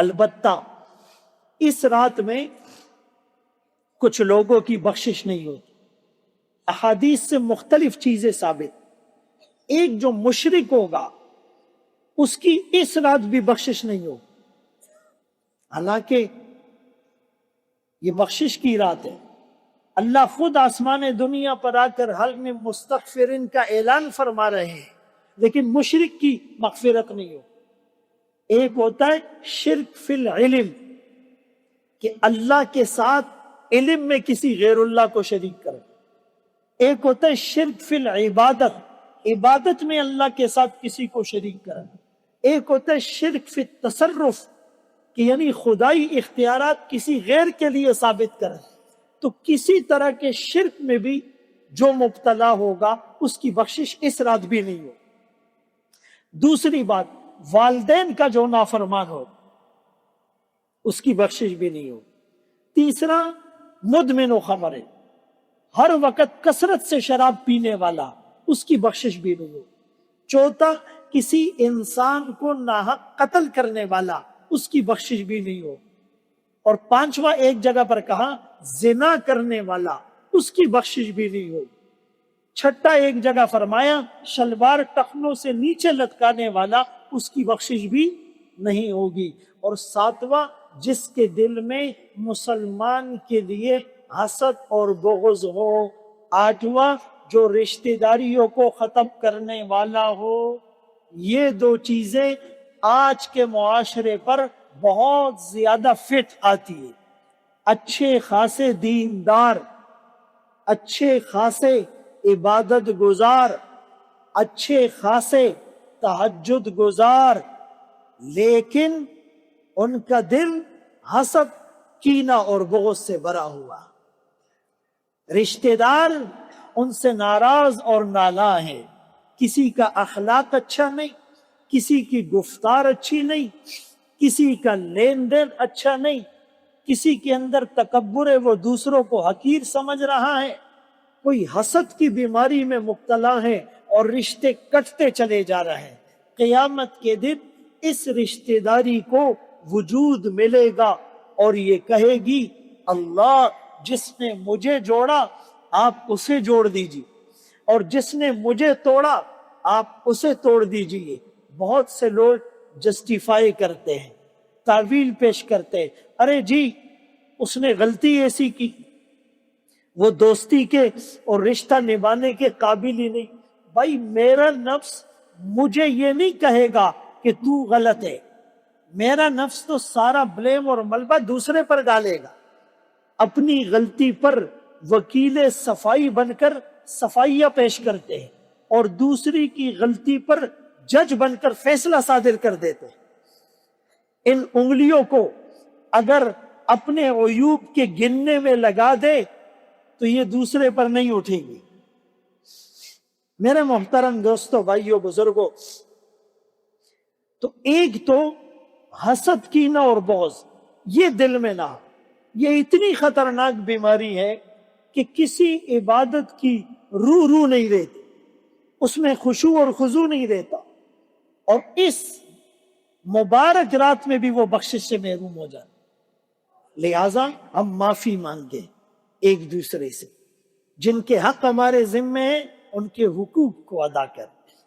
البتہ اس رات میں کچھ لوگوں کی بخشش نہیں ہوتی. احادیث سے مختلف چیزیں ثابت. ایک جو مشرک ہوگا اس کی اس رات بھی بخشش نہیں ہوگی، حالانکہ یہ بخشش کی رات ہے. اللہ خود آسمان دنیا پر آ کر حل میں مستغفرین کا اعلان فرما رہے ہیں، لیکن مشرک کی مغفرت نہیں ہو. ایک ہوتا ہے شرک فی العلم، کہ اللہ کے ساتھ علم میں کسی غیر اللہ کو شریک کرے. ایک ہوتا ہے شرک فی العبادت، عبادت میں اللہ کے ساتھ کسی کو شریک کرنا. ایک ہوتا ہے شرک فی التصرف، کہ یعنی خدائی اختیارات کسی غیر کے لیے ثابت کرنا. تو کسی طرح کے شرک میں بھی جو مبتلا ہوگا اس کی بخشش اس رات بھی نہیں ہو. دوسری بات، والدین کا جو نافرمان ہو اس کی بخشش بھی نہیں ہو. تیسرا، مدمن خمر، ہر وقت کثرت سے شراب پینے والا، اس کی بخشش بھی نہیں ہو. چوتھا، کسی انسان کو ناحق قتل کرنے والا، اس کی بخشش بھی نہیں ہو. اور پانچواں ایک جگہ پر کہا زنا کرنے والا، اس کی بخشش بھی نہیں ہو. چھٹا ایک جگہ فرمایا شلوار ٹخنوں سے نیچے لٹکانے والا، اس کی بخشش بھی نہیں ہوگی. اور ساتواں، جس کے دل میں مسلمان کے لیے حسد اور بغض ہو. آٹھواں، جو رشتہ داریوں کو ختم کرنے والا ہو. یہ دو چیزیں آج کے معاشرے پر بہت زیادہ فٹ آتی ہے. اچھے خاصے دیندار، اچھے خاصے عبادت گزار، اچھے خاصے تہجد گزار، لیکن ان کا دل حسد، کینہ اور بغض سے بھرا ہوا. رشتہ دار ان سے ناراض اور نالاں ہیں. کسی کا اخلاق اچھا نہیں، کسی کی گفتار اچھی نہیں، کسی کا لین دین اچھا نہیں، کسی کے اندر تکبر ہے، وہ دوسروں کو حقیر سمجھ رہا ہے. کوئی حسد کی بیماری میں مبتلا ہے اور رشتے کٹتے چلے جا رہے ہیں. قیامت کے دن اس رشتہ داری کو وجود ملے گا اور یہ کہے گی اللہ جس نے مجھے جوڑا آپ اسے جوڑ دیجیے، اور جس نے مجھے توڑا آپ اسے توڑ دیجیے. بہت سے لوگ جسٹیفائی کرتے ہیں، تعویل پیش کرتے ہیں، ارے جی اس نے غلطی ایسی کی، وہ دوستی کے اور رشتہ نبھانے کے قابل ہی نہیں. بھائی میرا نفس مجھے یہ نہیں کہے گا کہ تو غلط ہے. میرا نفس تو سارا بلیم اور ملبہ دوسرے پر ڈالے گا. اپنی غلطی پر وکیل صفائی بن کر صفائیاں پیش کرتے ہیں اور دوسری کی غلطی پر جج بن کر فیصلہ صادر کر دیتے ہیں. ان انگلیوں کو اگر اپنے عیوب کے گننے میں لگا دے تو یہ دوسرے پر نہیں اٹھیں گی. میرے محترم دوستو، بھائیو، بزرگوں، تو ایک تو حسد، کینہ اور بغض، یہ دل میں نہ، یہ اتنی خطرناک بیماری ہے کہ کسی عبادت کی روح نہیں رہتی، اس میں خشوع اور خضوع نہیں رہتا، اور اس مبارک رات میں بھی وہ بخشش سے محروم ہو جاتا. لہذا ہم معافی مانگیں ایک دوسرے سے. جن کے حق ہمارے ذمے ہیں ان کے حقوق کو ادا کریں.